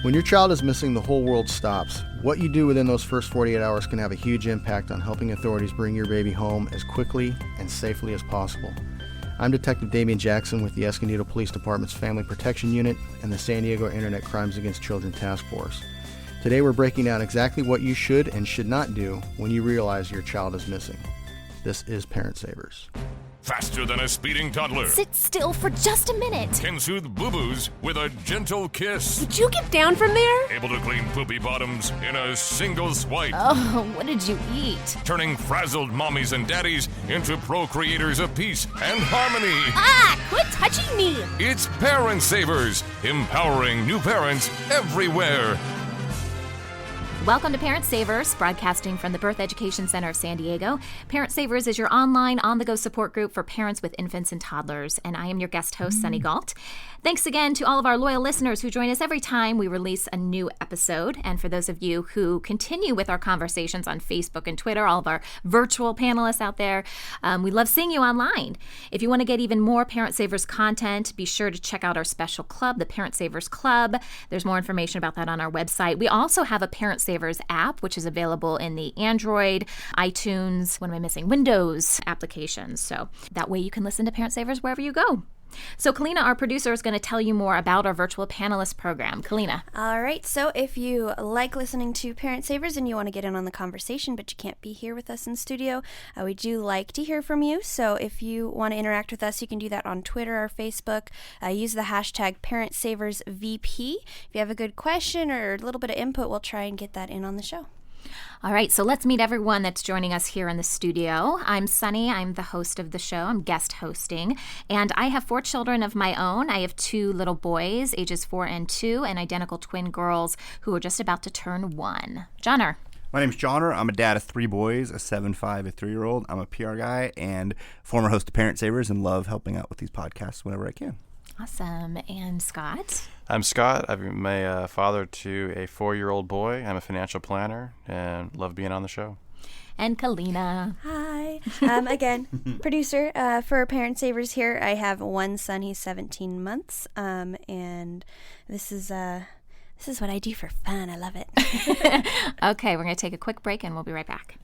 When your child is missing, the whole world stops. What you do within those first 48 hours can have a huge impact on helping authorities bring your baby home as quickly and safely as possible. I'm Detective Damian Jackson with the Escondido Police Department's Family Protection Unit and the San Diego Internet Crimes Against Children Task Force. Today we're breaking down exactly what you should and should not do when you realize your child is missing. This is Parent Savers. Faster than a speeding toddler. Sit still for just a minute. Can soothe boo-boos with a gentle kiss. Would you get down from there? Able to clean poopy bottoms in a single swipe. Oh, what did you eat? Turning frazzled mommies and daddies into procreators of peace and harmony. Ah, quit touching me. It's Parent Savers, empowering new parents everywhere. Welcome to Parent Savers, broadcasting from the Birth Education Center of San Diego. Parent Savers is your online, on-the-go support group for parents with infants and toddlers, and I am your guest host, Sunny Galt. Thanks again to all of our loyal listeners who join us every time we release a new episode, and for those of you who continue with our conversations on Facebook and Twitter, all of our virtual panelists out there, we love seeing you online. If you want to get even more Parent Savers content, be sure to check out our special club, the Parent Savers Club. There's more information about that on our website. We also have a Parent Savers app, which is available in the Android, iTunes, Windows applications. So that way you can listen to Parent Savers wherever you go. So Kalina, our producer, is going to tell you more about our virtual panelist program. Kalina. All right, so if you like listening to Parent Savers and you want to get in on the conversation, but you can't be here with us in studio, we do like to hear from you. So if you want to interact with us, you can do that on Twitter or Facebook. Use the hashtag ParentSaversVP. If you have a good question or a little bit of input, we'll try and get that in on the show. All right, so let's meet everyone that's joining us here in the studio. I'm Sunny. I'm the host of the show. I'm guest hosting. And I have 4 children of my own. I have 2 little boys, ages 4 and 2, and identical twin girls who are just about to turn 1. Johnner. My name's Johnner. I'm a dad of 3 boys, a 7, 5, a 3-year-old. I'm a PR guy and former host of Parent Savers and love helping out with these podcasts whenever I can. Awesome. And Scott? I'm Scott. I'm a father to a 4-year-old boy. I'm a financial planner and love being on the show. And Kalina. Hi. Again, producer for Parent Savers here. I have one son. He's 17 months. And this is what I do for fun. I love it. Okay, we're going to take a quick break and we'll be right back.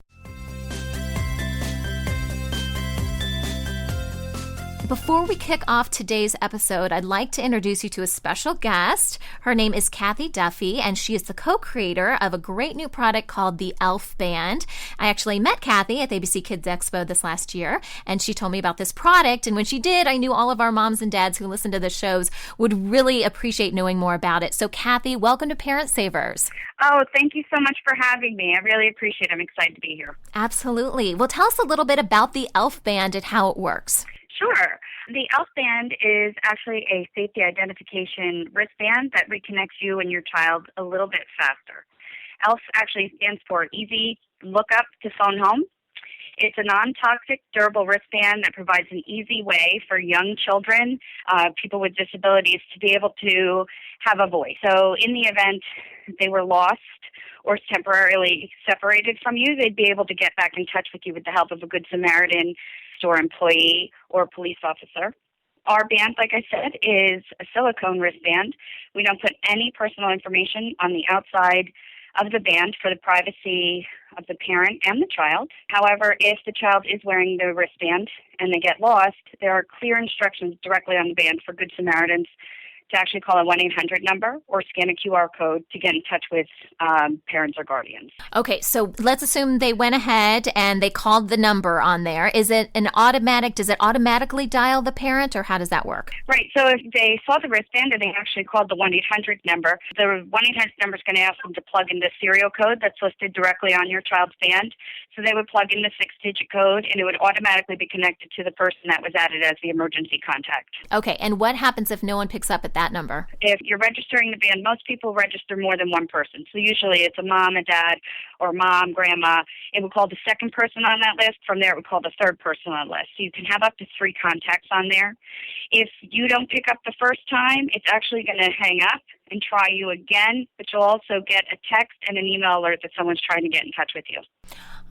Before we kick off today's episode, I'd like to introduce you to a special guest. Her name is Kathy Duffy, and she is the co-creator of a great new product called the Elf Band. I actually met Kathy at the ABC Kids Expo this last year, and she told me about this product, and when she did, I knew all of our moms and dads who listen to the shows would really appreciate knowing more about it. So Kathy, welcome to Parent Savers. Oh, thank you so much for having me. I really appreciate it. I'm excited to be here. Absolutely. Well, tell us a little bit about the Elf Band and how it works. Sure. The Elf Band is actually a safety identification wristband that reconnects you and your child a little bit faster. ELF actually stands for Easy Lookup to Phone Home. It's a non-toxic, durable wristband that provides an easy way for young children, people with disabilities, to be able to have a voice. So in the event they were lost or temporarily separated from you, they'd be able to get back in touch with you with the help of a Good Samaritan, store employee, or a police officer. Our band, like I said, is a silicone wristband. We don't put any personal information on the outside of the band for the privacy of the parent and the child. However, if the child is wearing the wristband and they get lost, there are clear instructions directly on the band for Good Samaritans to actually call a 1-800 number or scan a QR code to get in touch with parents or guardians. Okay, so let's assume they went ahead and they called the number on there. Is it does it automatically dial the parent, or how does that work? Right, so if they saw the wristband and they actually called the 1-800 number, the 1-800 number is going to ask them to plug in the serial code that's listed directly on your child's band. So they would plug in the 6-digit code, and it would automatically be connected to the person that was added as the emergency contact. Okay, and what happens if no one picks up at that number? If you're registering the band, most people register more than one person. So usually it's a mom, a dad, or mom, grandma. It would call the second person on that list. From there, it would call the third person on the list. So you can have up to 3 contacts on there. If you don't pick up the first time, it's actually going to hang up, and try you again, but you'll also get a text and an email alert that someone's trying to get in touch with you.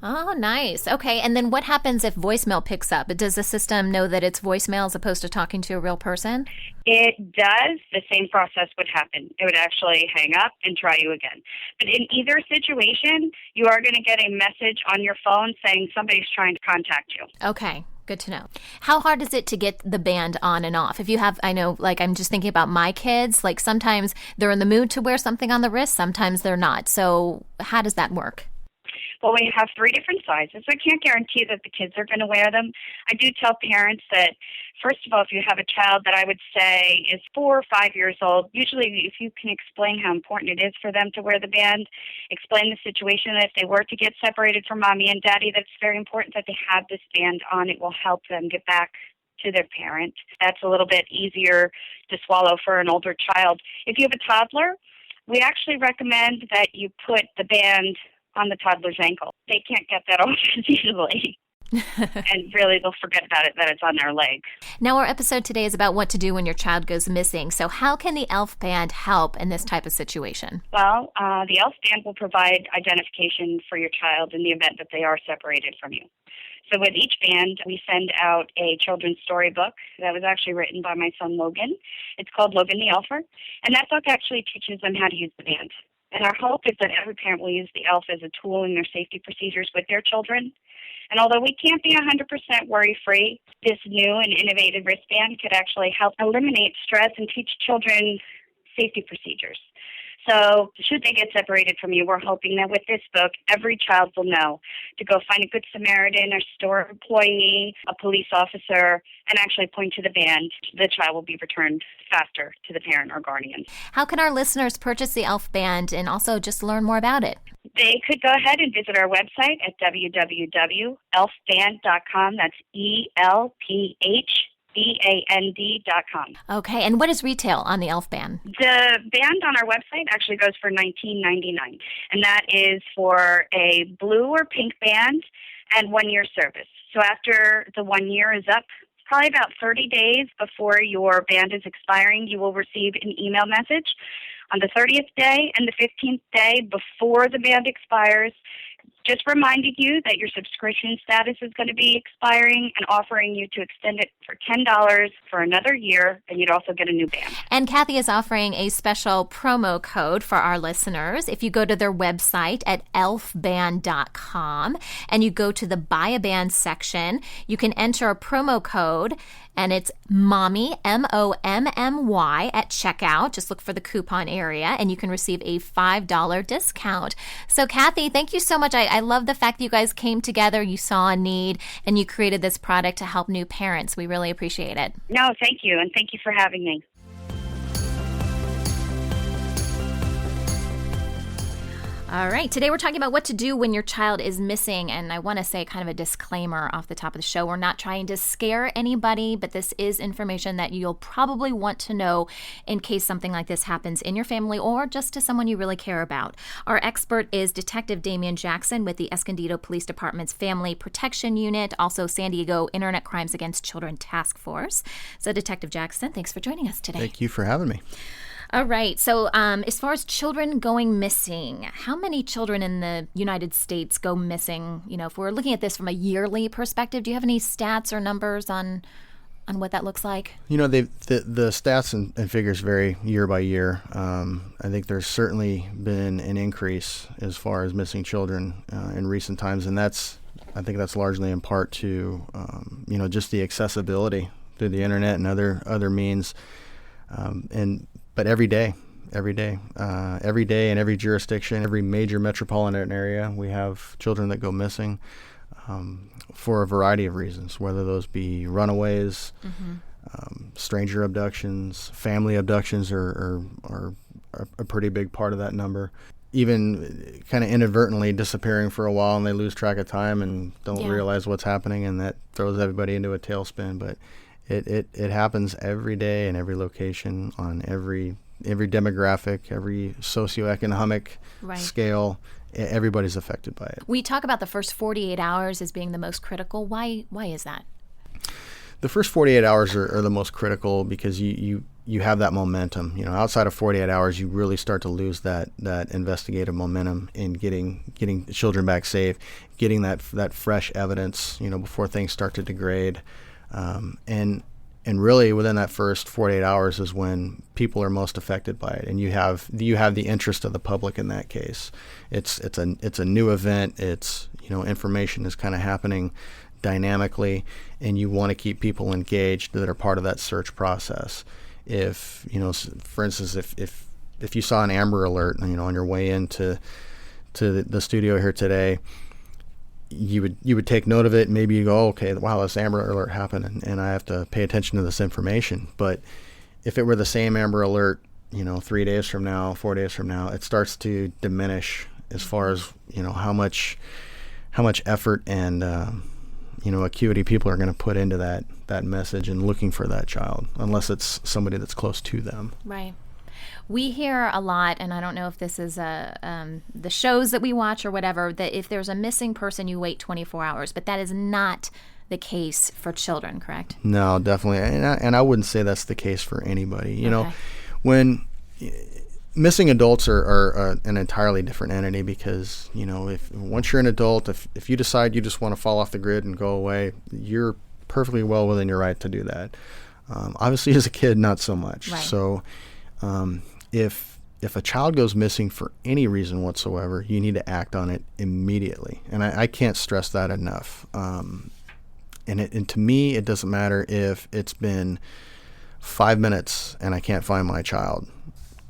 Oh, nice. Okay. And then what happens if voicemail picks up? Does the system know that it's voicemail as opposed to talking to a real person? It does. The same process would happen. It would actually hang up and try you again. But in either situation, you are going to get a message on your phone saying somebody's trying to contact you. Okay. Good to know. How hard is it to get the band on and off? If you have, I know, like I'm just thinking about my kids, like sometimes they're in the mood to wear something on the wrist, sometimes they're not. So how does that work? Well, we have 3 different sizes. I can't guarantee that the kids are going to wear them. I do tell parents that, first of all, if you have a child that I would say is 4 or 5 years old, usually if you can explain how important it is for them to wear the band, explain the situation that if they were to get separated from mommy and daddy, that's very important that they have this band on. It will help them get back to their parent. That's a little bit easier to swallow for an older child. If you have a toddler, we actually recommend that you put the band on the toddler's ankle. They can't get that off as easily. And really, they'll forget about it, that it's on their leg. Now, our episode today is about what to do when your child goes missing. So how can the ELF band help in this type of situation? Well, the ELF band will provide identification for your child in the event that they are separated from you. So with each band, we send out a children's storybook that was actually written by my son, Logan. It's called Logan the Elfer. And that book actually teaches them how to use the band. And our hope is that every parent will use the ELF as a tool in their safety procedures with their children. And although we can't be 100% worry-free, this new and innovative wristband could actually help eliminate stress and teach children safety procedures. So should they get separated from you, we're hoping that with this book, every child will know to go find a Good Samaritan, a store employee, a police officer, and actually point to the band. The child will be returned faster to the parent or guardian. How can our listeners purchase the ELF band and also just learn more about it? They could go ahead and visit our website at www.elfband.com. That's ELPHBAND.com. Okay, and what is retail on the ELF band? The band on our website actually goes for $19.99, and that is for a blue or pink band and 1-year service. So after the 1 year is up, probably about 30 days before your band is expiring, you will receive an email message on the 30th day and the 15th day before the band expires, just reminding you that your subscription status is going to be expiring and offering you to extend it for $10 for another year, and you'd also get a new band. And Kathy is offering a special promo code for our listeners. If you go to their website at elfband.com and you go to the Buy a Band section, you can enter a promo code, and it's MOMMY, MOMMY, at checkout. Just look for the coupon area, and you can receive a $5 discount. So, Kathy, thank you so much. I love the fact that you guys came together, you saw a need, and you created this product to help new parents. We really appreciate it. No, thank you, and thank you for having me. All right. Today we're talking about what to do when your child is missing. And I want to say kind of a disclaimer off the top of the show. We're not trying to scare anybody, but this is information that you'll probably want to know in case something like this happens in your family or just to someone you really care about. Our expert is Detective Damian Jackson with the Escondido Police Department's Family Protection Unit, also San Diego Internet Crimes Against Children Task Force. So, Detective Jackson, thanks for joining us today. Thank you for having me. All right. So as far as children going missing, how many children in the United States go missing? You know, if we're looking at this from a yearly perspective, do you have any stats or numbers on what that looks like? You know, the stats and figures vary year by year. I think there's certainly been an increase as far as missing children in recent times, and I think that's largely in part to just the accessibility through the internet and other means, But every day in every jurisdiction, every major metropolitan area, we have children that go missing for a variety of reasons, whether those be runaways, stranger abductions, family abductions are a pretty big part of that number. Even kind of inadvertently disappearing for a while and they lose track of time and don't realize what's happening, and that throws everybody into a tailspin. But It happens every day in every location, on every demographic, every socioeconomic scale. Everybody's affected by it. We talk about the first 48 hours as being the most critical. Why is that? The first 48 hours are the most critical because you you have that momentum. You know, outside of 48 hours, you really start to lose that investigative momentum in getting children back safe, getting that fresh evidence, you know, before things start to degrade. And really within that first 48 hours is when people are most affected by it, and you have the interest of the public in that case. It's a new event. It's, you know, information is kind of happening dynamically, and you want to keep people engaged that are part of that search process. If, you know, for instance, if you saw an Amber Alert, you know, on your way into the studio here today, you would take note of it. Maybe you go, oh, okay, wow, this Amber Alert happened, and I have to pay attention to this information. But if it were the same Amber Alert, you know, 3 days from now, 4 days from now, it starts to diminish as far as, you know, how much effort and you know, acuity people are going to put into that message and looking for that child, unless it's somebody that's close to them. Right. We hear a lot, and I don't know if this is the shows that we watch or whatever, that if there's a missing person, you wait 24 hours. But that is not the case for children, correct? No, definitely. And I wouldn't say that's the case for anybody. You know, when missing adults are an entirely different entity, because, you know, once you're an adult, if you decide you just want to fall off the grid and go away, you're perfectly well within your right to do that. Obviously, as a kid, not so much. Right. So if a child goes missing for any reason whatsoever, you need to act on it immediately. And I can't stress that enough. And to me, it doesn't matter if it's been 5 minutes and I can't find my child.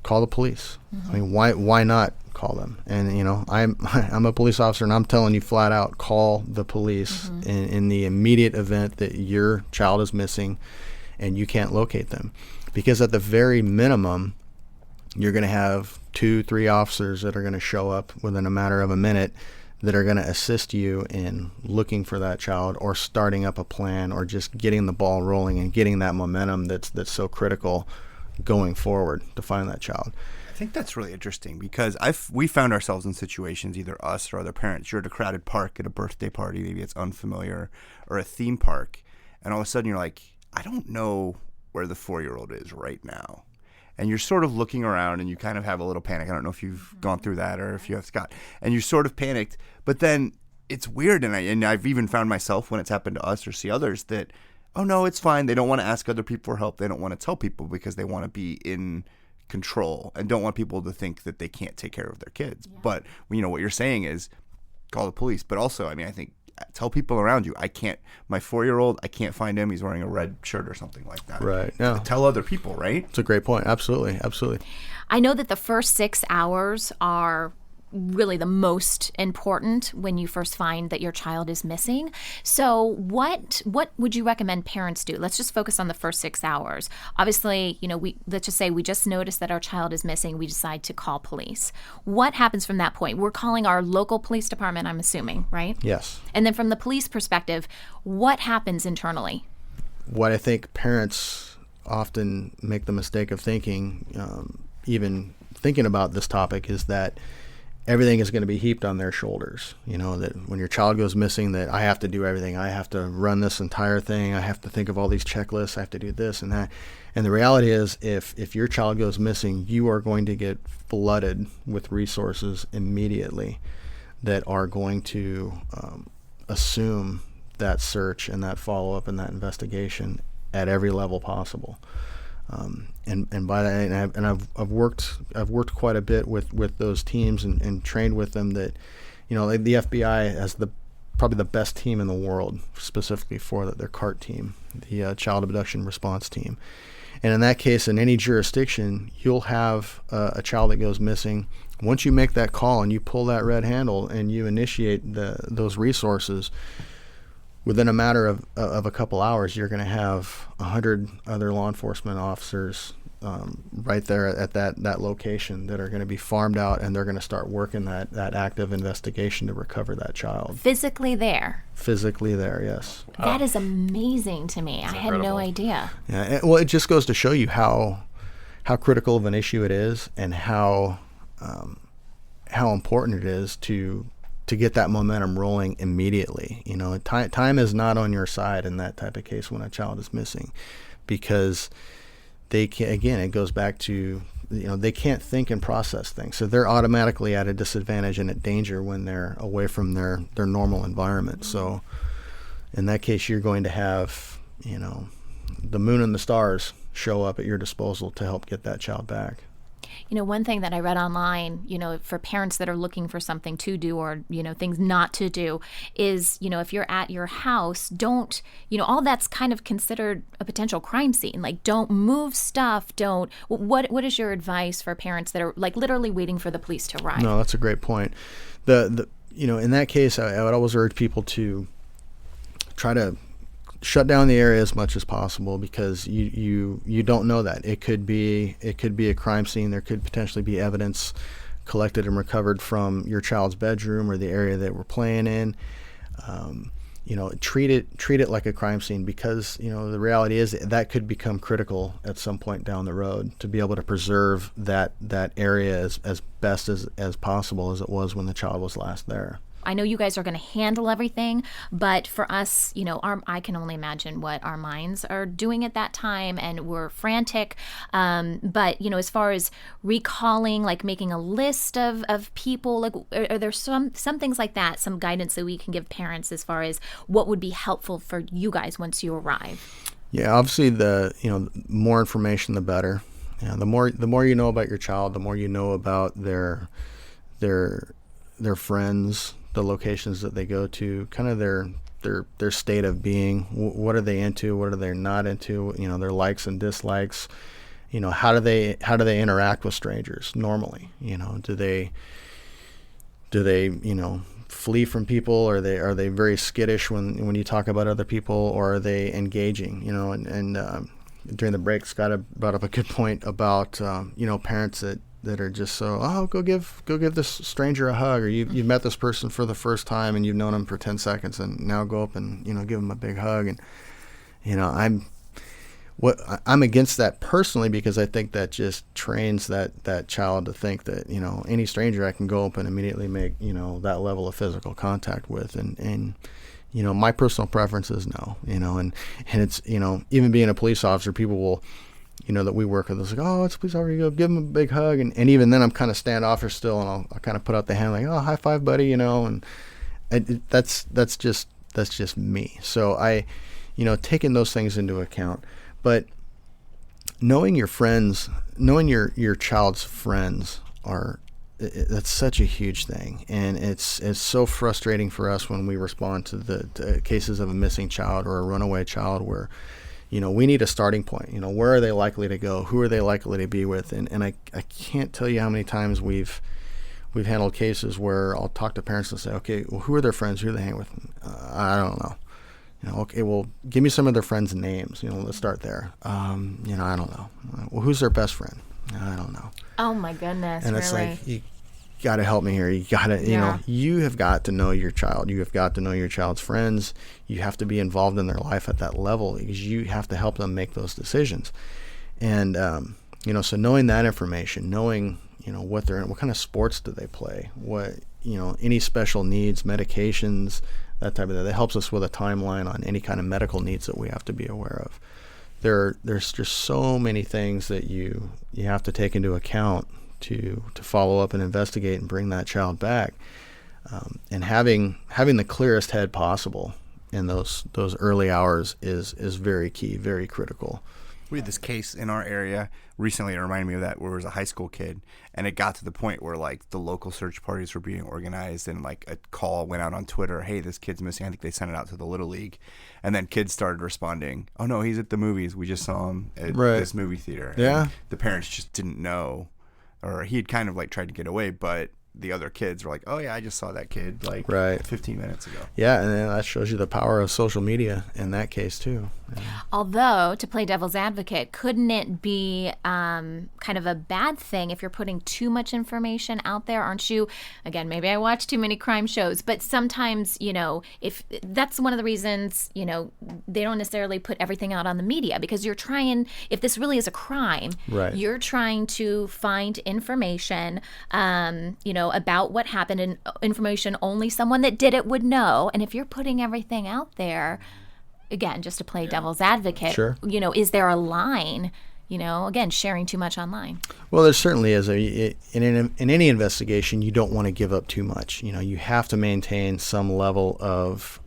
Call the police. I mean, why not call them? And, you know, I'm a police officer, and I'm telling you flat out, call the police in the immediate event that your child is missing and you can't locate them. Because at the very minimum, you're going to have 2-3 officers that are going to show up within a matter of a minute that are going to assist you in looking for that child, or starting up a plan, or just getting the ball rolling and getting that momentum that's so critical going forward to find that child. I think that's really interesting, because we found ourselves in situations, either us or other parents. You're at a crowded park at a birthday party, maybe it's unfamiliar, or a theme park, and all of a sudden you're like, I don't know where the 4-year-old is right now. And you're sort of looking around, and you kind of have a little panic. I don't know if you've gone through that, or if you have, Scott. And you're sort of panicked, but then it's weird, and I've even found myself, when it's happened to us or see others, that, oh no, it's fine. They don't want to ask other people for help. They don't want to tell people, because they want to be in control and don't want people to think that they can't take care of their kids. Yeah. But, you know, what you're saying is call the police. But also, I mean, I think tell people around you, my 4-year-old, I can't find him. He's wearing a red shirt or something like that. Right. Yeah. Tell other people, right? It's a great point. Absolutely. Absolutely. I know that the first 6 hours are really the most important when you first find that your child is missing. So what would you recommend parents do? Let's just focus on the first 6 hours. Obviously, you know, let's just say we just noticed that our child is missing. We decide to call police. What happens from that point? We're calling our local police department, I'm assuming, right? Yes. And then from the police perspective, what happens internally? What I think parents often make the mistake of thinking, even thinking about this topic, is that everything is going to be heaped on their shoulders. You know, that when your child goes missing, that I have to do everything. I have to run this entire thing. I have to think of all these checklists. I have to do this and that. And the reality is, if your child goes missing, you are going to get flooded with resources immediately that are going to assume that search and that follow-up and that investigation at every level possible. And by that, and I've worked quite a bit with those teams and trained with them, that, you know, the FBI has probably the best team in the world specifically for their CART team, the Child Abduction Response Team. And in that case, in any jurisdiction, you'll have a child that goes missing. Once you make that call and you pull that red handle and you initiate those resources, within a matter of a couple hours, you're going to have 100 other law enforcement officers right there at that location that are going to be farmed out, and they're going to start working that active investigation to recover that child. Physically there? Physically there, yes. That is amazing to me. I had no idea. Yeah, well, it just goes to show you how critical of an issue it is, and how important it is to get that momentum rolling immediately. You know, time is not on your side in that type of case when a child is missing, because they can, again, it goes back to, they can't think and process things. So they're automatically at a disadvantage and at danger when they're away from their normal environment. So in that case, you're going to have, the moon and the stars show up at your disposal to help get that child back. One thing that I read online, for parents that are looking for something to do or, things not to do is, if you're at your house, don't, all that's kind of considered a potential crime scene. Like, don't move stuff. What is your advice for parents that are like literally waiting for the police to arrive? No, that's a great point. In that case, I would always urge people to try to shut down the area as much as possible, because you don't know that it could be a crime scene. There could potentially be evidence collected and recovered from your child's bedroom or the area that we're playing in. Treat it like a crime scene, because the reality is that could become critical at some point down the road to be able to preserve that area as best as possible as it was when the child was last there. I know you guys are going to handle everything, but for us, I can only imagine what our minds are doing at that time, and we're frantic. But, as far as recalling, like making a list of people, like are there some things like that, some guidance that we can give parents as far as what would be helpful for you guys once you arrive? Yeah, obviously the more information, the better. The more you know about your child, the more you know about their friends, the locations that they go to, kind of their state of being. What are they into? What are they not into? Their likes and dislikes. How do they interact with strangers normally? Do they flee from people? Are they very skittish when you talk about other people, or are they engaging? And during the break, Scott brought up a good point about parents that are just so, go give this stranger a hug, or you've met this person for the first time and you've known them for 10 seconds, and now go up and give them a big hug. And I'm against that personally, because I think that just trains that child to think that any stranger I can go up and immediately make that level of physical contact with, and my personal preference is no. And it's even being a police officer, people will that we work with, it's like, oh, it's a police officer, you go give him a big hug, and even then I'm kind of standoffish still, and I'll kind of put out the hand like, oh, high five, buddy, and that's just me. So I taking those things into account, but knowing your friends, knowing your child's friends that's such a huge thing, and it's so frustrating for us when we respond to the cases of a missing child or a runaway child where we need a starting point. Where are they likely to go? Who are they likely to be with? And I can't tell you how many times we've handled cases where I'll talk to parents and say, okay, well, who are their friends? Who do they hang with? I don't know. Okay, well, give me some of their friends' names. Let's start there. I don't know. Well, who's their best friend? I don't know. Oh my goodness! And it's really? like, you got to help me here. You got to, you have got to know your child. You have got to know your child's friends. You have to be involved in their life at that level, because you have to help them make those decisions. And, so knowing that information, knowing, what they're in, what kind of sports do they play, what, any special needs, medications, that type of thing, that helps us with a timeline on any kind of medical needs that we have to be aware of. There's just so many things that you have to take into account to follow up and investigate and bring that child back, and having the clearest head possible in those early hours is very key, very critical. We had this case in our area recently. It reminded me of that, where it was a high school kid, and it got to the point where like the local search parties were being organized, and like a call went out on Twitter, hey, this kid's missing. I think they sent it out to the Little League, and then kids started responding, oh no, he's at the movies, we just saw him at this movie theater. Yeah. And the parents just didn't know, or he had kind of like tried to get away, but the other kids were like, oh yeah, I just saw that kid like 15 minutes ago. Yeah, and then that shows you the power of social media in that case too. Yeah. Although, to play devil's advocate, couldn't it be kind of a bad thing if you're putting too much information out there? Aren't you? Again, maybe I watch too many crime shows, but sometimes, if that's one of the reasons, they don't necessarily put everything out on the media, because you're trying, if this really is a crime, you're trying to find information, about what happened, and information only someone that did it would know. And if you're putting everything out there, again, just to play devil's advocate, sure. Is there a line, again, sharing too much online? Well, there certainly is. In any investigation, you don't want to give up too much. You have to maintain some level of,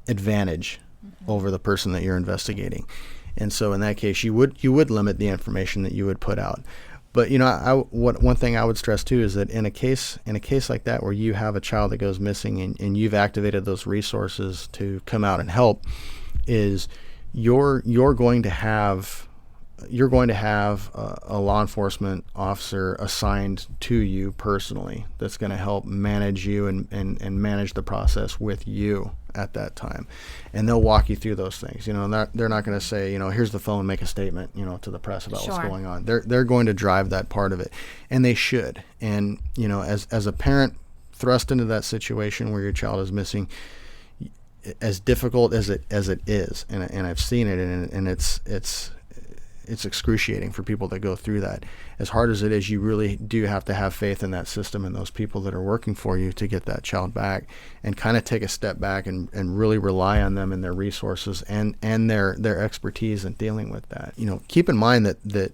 advantage over the person that you're investigating. And so in that case, you would limit the information that you would put out. But one thing I would stress too is that in a case like that where you have a child that goes missing and you've activated those resources to come out and help, is you're going to have a law enforcement officer assigned to you personally that's going to help manage you and manage the process with you at that time, and they'll walk you through those things. They're not going to say, here's the phone, make a statement, to the press about what's going on. They're going to drive that part of it, and they should. And as a parent thrust into that situation where your child is missing, as difficult as it is, and I've seen it, and it's excruciating for people that go through that. As hard as it is, you really do have to have faith in that system and those people that are working for you to get that child back, and kind of take a step back and really rely on them and their resources and their expertise in dealing with that. Keep in mind that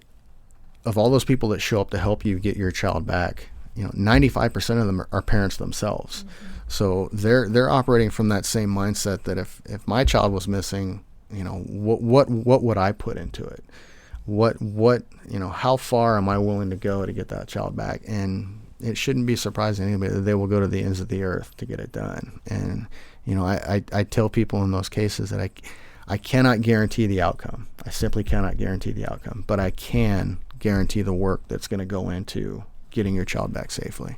of all those people that show up to help you get your child back, 95% of them are parents themselves. Mm-hmm. So they're operating from that same mindset that if my child was missing, what would I put into it? How far am I willing to go to get that child back? And it shouldn't be surprising to anybody that they will go to the ends of the earth to get it done. And, I tell people in those cases that I cannot guarantee the outcome. I simply cannot guarantee the outcome, but I can guarantee the work that's going to go into getting your child back safely.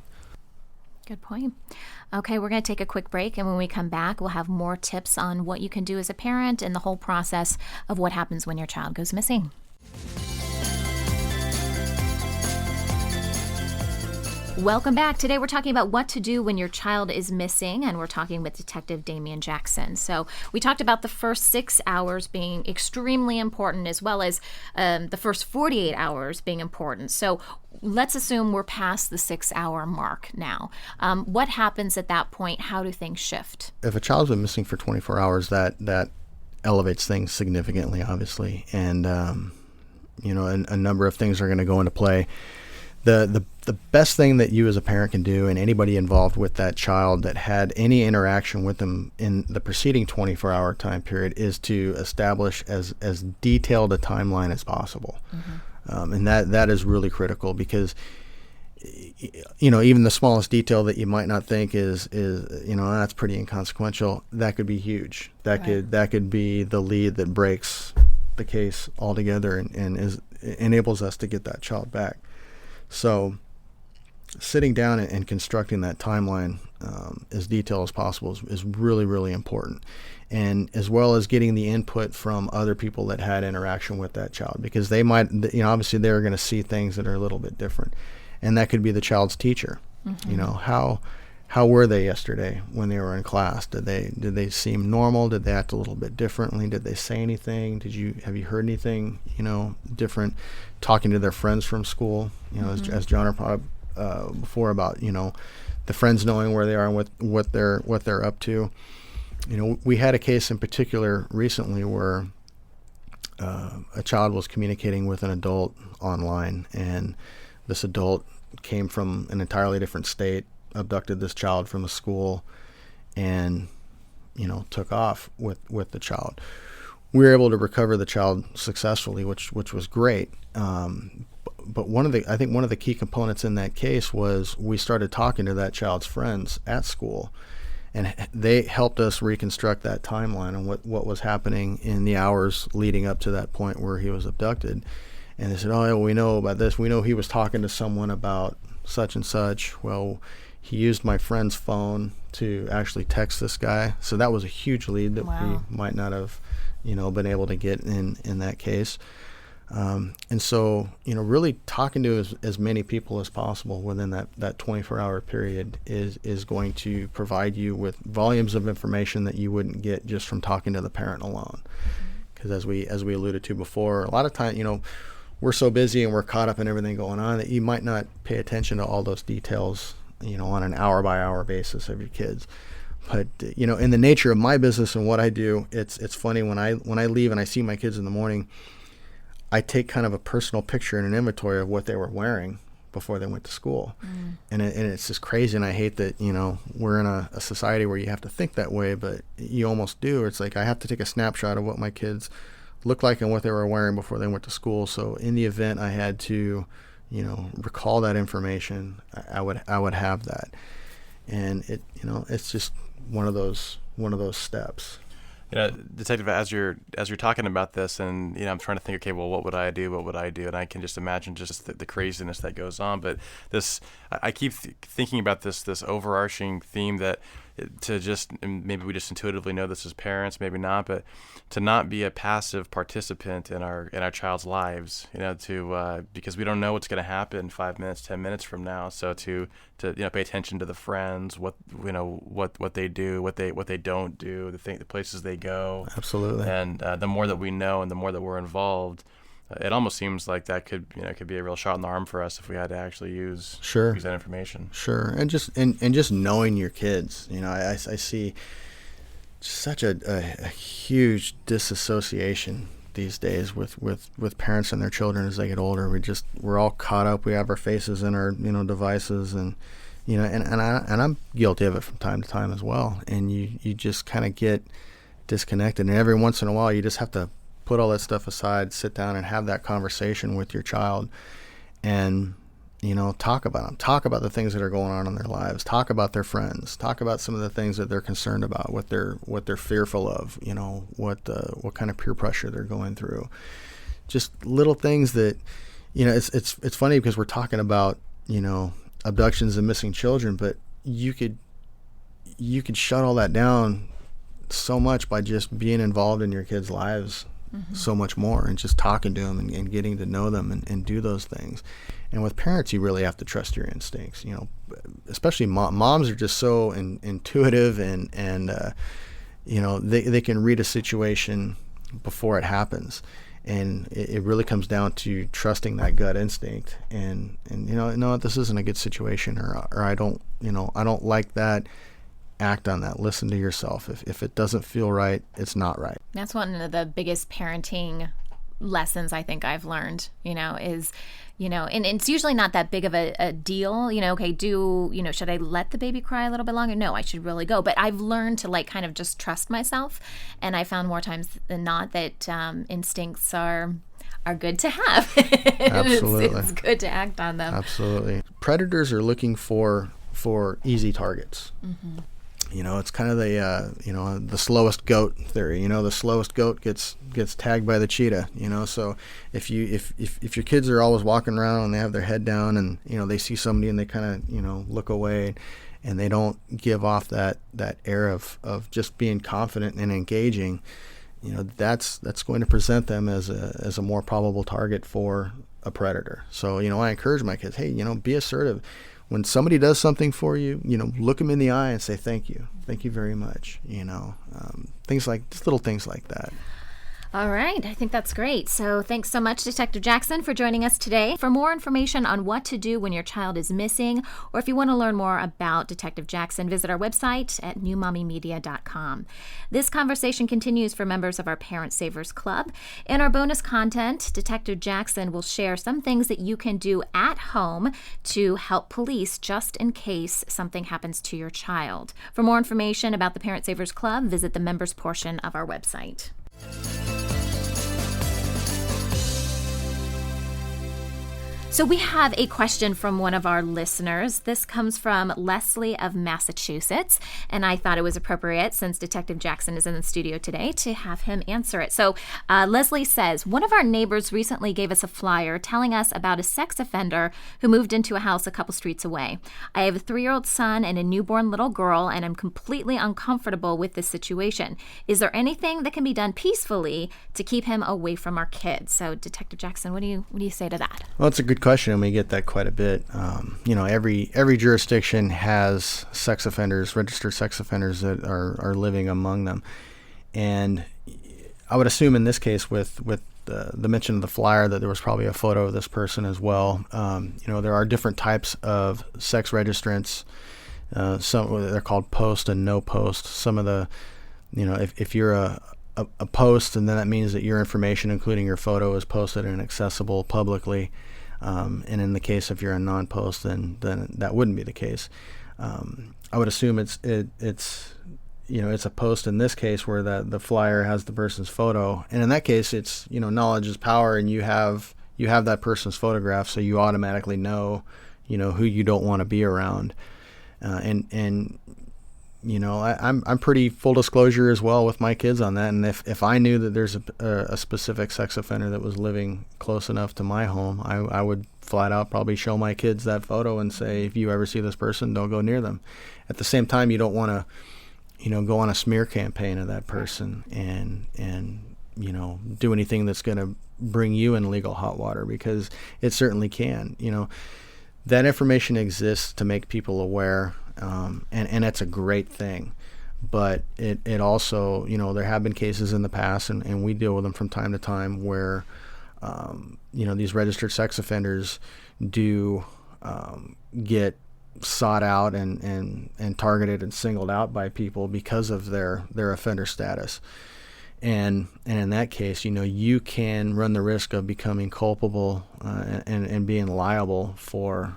Good point. Okay, we're going to take a quick break, and when we come back, we'll have more tips on what you can do as a parent and the whole process of what happens when your child goes missing. Welcome back. Today we're talking about what to do when your child is missing, and we're talking with Detective Damian Jackson. So we talked about the first 6 hours being extremely important, as well as the first 48 hours being important. So let's assume we're past the 6-hour mark now. What happens at that point? How do things shift? If a child's been missing for 24 hours, that elevates things significantly, obviously. And, a number of things are going to go into play. The best thing that you as a parent can do, and anybody involved with that child that had any interaction with them in the preceding 24-hour time period, is to establish as detailed a timeline as possible. Mm-hmm. And that is really critical, because even the smallest detail that you might not think is that's pretty inconsequential, that could be huge. That could be the lead that breaks the case altogether and enables us to get that child back. So sitting down and constructing that timeline as detailed as possible is really, really important. And as well as getting the input from other people that had interaction with that child, because they might, obviously they're going to see things that are a little bit different. And that could be the child's teacher. Mm-hmm. How were they yesterday when they were in class? Did they seem normal? Did they act a little bit differently? Did they say anything? Have you heard anything, different? Talking to their friends from school, mm-hmm. as John brought up before about, the friends knowing where they are and what they're up to. We had a case in particular recently where a child was communicating with an adult online, and this adult came from an entirely different state, abducted this child from a school, and took off with the child. We were able to recover the child successfully, which was great. But one of the key components in that case was we started talking to that child's friends at school, and they helped us reconstruct that timeline and what was happening in the hours leading up to that point where he was abducted. And they said, "Oh, yeah, we know about this. We know he was talking to someone about such and such. Well, he used my friend's phone to actually text this guy." So that was a huge lead that we might not have, been able to get in that case. And so, really talking to as many people as possible within that 24-hour period is going to provide you with volumes of information that you wouldn't get just from talking to the parent alone. Because as we alluded to before, a lot of time, we're so busy and we're caught up in everything going on that you might not pay attention to all those details, on an hour-by-hour basis of your kids. But in the nature of my business and what I do, it's funny when I leave and I see my kids in the morning, I take kind of a personal picture and an inventory of what they were wearing before they went to school. And it's just crazy. And I hate that, we're in a society where you have to think that way, but you almost do. It's like I have to take a snapshot of what my kids looked like and what they were wearing before they went to school. So in the event I had to, recall that information, I would have that. And it's just one of those steps. Detective, as you're talking about this, and I'm trying to think, okay, well, what would I do? And I can just imagine just the craziness that goes on. But I keep thinking about this overarching theme that and maybe we just intuitively know this as parents, maybe not, but to not be a passive participant in our child's lives, because we don't know what's going to happen 5 minutes, 10 minutes from now. So to pay attention to the friends, what they do, what they don't do, the places they go. Absolutely. And the more that we know and the more that we're involved, it almost seems like that could be a real shot in the arm for us if we had to actually use that information. Sure. And just knowing your kids, I see such a huge disassociation these days with parents and their children as they get older. We're all caught up. We have our faces in our devices, and I'm guilty of it from time to time as well. And you just kind of get disconnected, and every once in a while you just have to put all that stuff aside, sit down and have that conversation with your child, and talk about them, talk about the things that are going on in their lives, talk about their friends, talk about some of the things that they're concerned about, what they're fearful of, what kind of peer pressure they're going through, just little things that it's funny because we're talking about abductions and missing children, but you could shut all that down so much by just being involved in your kids' lives. So much more, and just talking to them and getting to know them and do those things. And with parents, you really have to trust your instincts. Especially moms are just so intuitive, and they can read a situation before it happens, and it really comes down to trusting that gut instinct. And no, this isn't a good situation, or I don't like that. Act on that. Listen to yourself. If it doesn't feel right, it's not right. That's one of the biggest parenting lessons I think I've learned, is, and it's usually not that big of a deal, okay, should I let the baby cry a little bit longer? No, I should really go. But I've learned to kind of just trust myself. And I found more times than not that instincts are good to have. Absolutely. It's good to act on them. Absolutely. Predators are looking for easy targets. It's kind of the slowest goat theory. The slowest goat gets tagged by the cheetah. So if your kids are always walking around and they have their head down, and they see somebody and they kind of look away, and they don't give off that air of just being confident and engaging, that's going to present them as a more probable target for a predator. So I encourage my kids, hey, be assertive. When somebody does something for you, look them in the eye and say, thank you very much. Little things like that. All right. I think that's great. So thanks so much, Detective Jackson, for joining us today. For more information on what to do when your child is missing, or if you want to learn more about Detective Jackson, visit our website at newmommymedia.com. This conversation continues for members of our Parent Savers Club. In our bonus content, Detective Jackson will share some things that you can do at home to help police just in case something happens to your child. For more information about the Parent Savers Club, visit the members portion of our website. So we have a question from one of our listeners. This comes from Leslie of Massachusetts, and I thought it was appropriate, since Detective Jackson is in the studio today, to have him answer it. So Leslie says, one of our neighbors recently gave us a flyer telling us about a sex offender who moved into a house a couple streets away. I have a 3-year-old son and a newborn little girl, and I'm completely uncomfortable with this situation. Is there anything that can be done peacefully to keep him away from our kids? So Detective Jackson, what do you say to that? Well, it's a good question, and we get that quite a bit. Every jurisdiction has sex offenders, registered sex offenders that are living among them, and I would assume in this case with the mention of the flyer that there was probably a photo of this person as well. There are different types of sex registrants. some they're called post and no post. Some of the, if you're a post, and then that means that your information, including your photo, is posted and accessible publicly. And in the case if you're a non-post, then that wouldn't be the case. I would assume it's a post in this case where the flyer has the person's photo, and in that case it's knowledge is power, and you have that person's photograph, so you automatically know who you don't want to be around. I'm pretty full disclosure as well with my kids on that. And if I knew that there's a specific sex offender that was living close enough to my home, I would flat out probably show my kids that photo and say, if you ever see this person, don't go near them. At the same time, you don't want to, go on a smear campaign of that person and do anything that's going to bring you in legal hot water, because it certainly can. That information exists to make people aware. And it's a great thing, but it also, there have been cases in the past, and we deal with them from time to time, where, these registered sex offenders do get sought out and targeted and singled out by people because of their offender status. And in that case, you can run the risk of becoming culpable and being liable for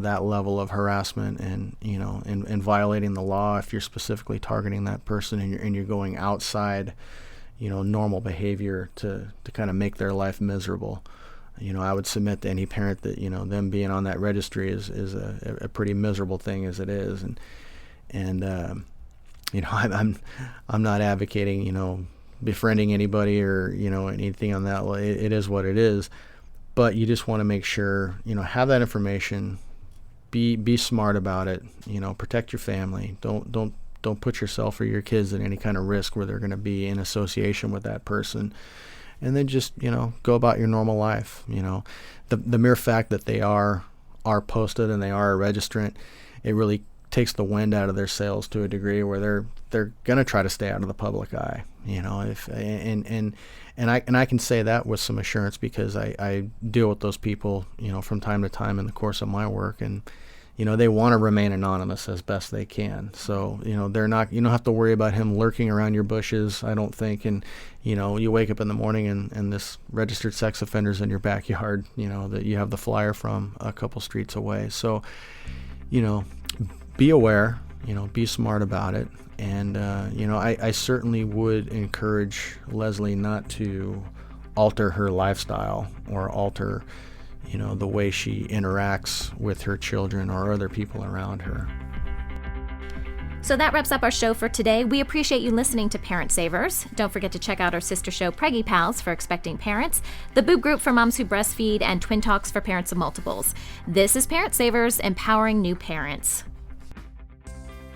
that level of harassment and violating the law if you're specifically targeting that person and you're going outside, normal behavior to kind of make their life miserable. I would submit to any parent that, them being on that registry is a pretty miserable thing as it is. I'm not advocating, befriending anybody or, anything on that. It is what it is. But you just want to make sure, have that information, be smart about it, protect your family. Don't put yourself or your kids in any kind of risk where they're going to be in association with that person. And then just, go about your normal life. The mere fact that they are posted and they are a registrant, it really takes the wind out of their sails to a degree where they're going to try to stay out of the public eye. And I can say that with some assurance, because I deal with those people, from time to time in the course of my work, and they want to remain anonymous as best they can. So you don't have to worry about him lurking around your bushes, I don't think. And you wake up in the morning and this registered sex offender's in your backyard, that you have the flyer from a couple streets away. So be aware, be smart about it. And, I certainly would encourage Leslie not to alter her lifestyle or alter, the way she interacts with her children or other people around her. So that wraps up our show for today. We appreciate you listening to Parent Savers. Don't forget to check out our sister show, Preggy Pals, for expecting parents, the Boob Group for moms who breastfeed, and Twin Talks for parents of multiples. This is Parent Savers, empowering new parents.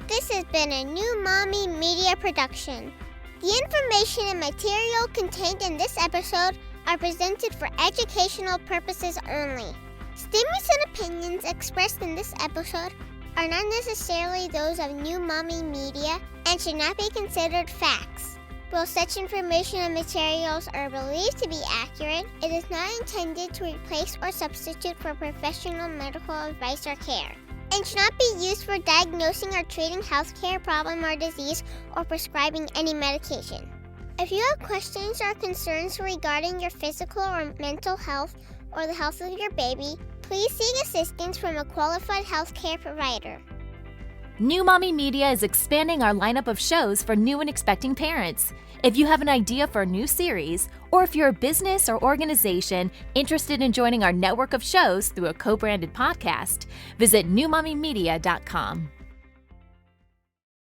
This has been a New Mommy Media production. The information and material contained in this episode are presented for educational purposes only. Statements and opinions expressed in this episode are not necessarily those of New Mommy Media and should not be considered facts. While such information and materials are believed to be accurate, it is not intended to replace or substitute for professional medical advice or care, and should not be used for diagnosing or treating healthcare problem or disease or prescribing any medication. If you have questions or concerns regarding your physical or mental health or the health of your baby, please seek assistance from a qualified healthcare provider. New Mommy Media is expanding our lineup of shows for new and expecting parents. If you have an idea for a new series, or if you're a business or organization interested in joining our network of shows through a co-branded podcast, visit newmommymedia.com.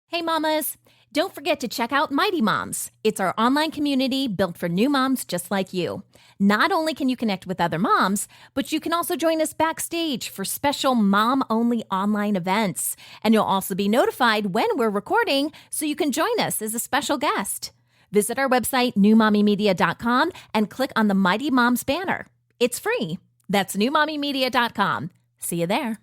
Hey mamas, don't forget to check out Mighty Moms. It's our online community built for new moms just like you. Not only can you connect with other moms, but you can also join us backstage for special mom-only online events. And you'll also be notified when we're recording, so you can join us as a special guest. Visit our website, newmommymedia.com, and click on the Mighty Moms banner. It's free. That's newmommymedia.com. See you there.